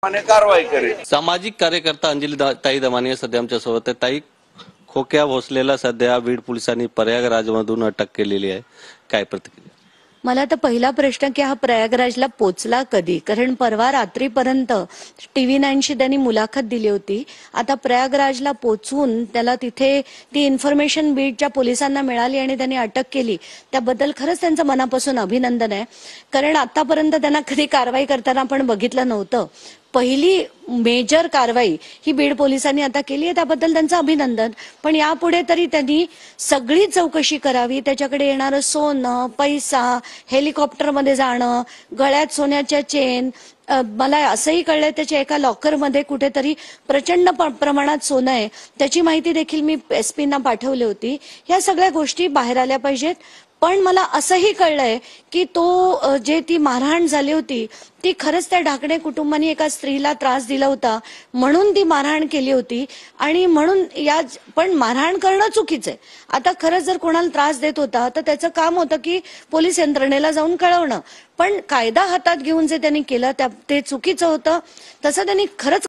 कारवाई करेल। सामाजिक कार्यकर्ता अंजली ताई दमानिया सध्या आमच्या सोबत आहे। ताई, खोक्या भोसलेला सध्या बीड पोलिसांनी प्रयागराजमधून अटक केलेली आहे, काय प्रतिक्रिया? मला तर पहिला प्रश्न की हा प्रयागराजला पोचला कधी, कारण परवा रात्रीपर्यंत TV9शी त्यांनी मुलाखत दिली होती। आता प्रयागराजला पोचून त्याला तिथे ती इन्फॉर्मेशन बीडच्या पोलिसांना मिळाली आणि त्यांनी अटक केली, त्याबद्दल खरंच त्यांचं मनापासून अभिनंदन आहे। कारण आतापर्यंत त्यांना कधी कारवाई करताना आपण बघितलं नव्हतं। पहिली मेजर कारवाई ही बीड पोलिसांनी आता केली आहे, त्याबद्दल त्यांचं अभिनंदन। पण यापुढे तरी त्यांनी सगळी चौकशी करावी, त्याच्याकडे येणारं सोनं, पैसा, हेलिकॉप्टरमध्ये जाणं, गळ्यात सोन्याच्या चेन, मला असंही कळलंय त्याच्या एका लॉकरमध्ये कुठेतरी प्रचंड प्रमाणात सोनं आहे, त्याची माहिती देखील मी SP ना पाठवली होती। ह्या सगळ्या गोष्टी बाहेर आल्या पाहिजेत। पण मला असंही कळलंय की तो जे ती मारहाण झाली होती ती खरंच त्या ढाकणे कुटुंबांनी एका स्त्रीला त्रास दिला होता म्हणून ती मारहाण केली होती आणि म्हणून पण मारहाण करणं चुकीचं आहे। आता खरंच जर कोणाला त्रास देत होता तर त्याचं काम होतं की पोलीस यंत्रणेला जाऊन कळवणं, पण कायदा हातात घेऊन जे त्यांनी केलं ते चुकीचं होतं। तसं त्यांनी खरंच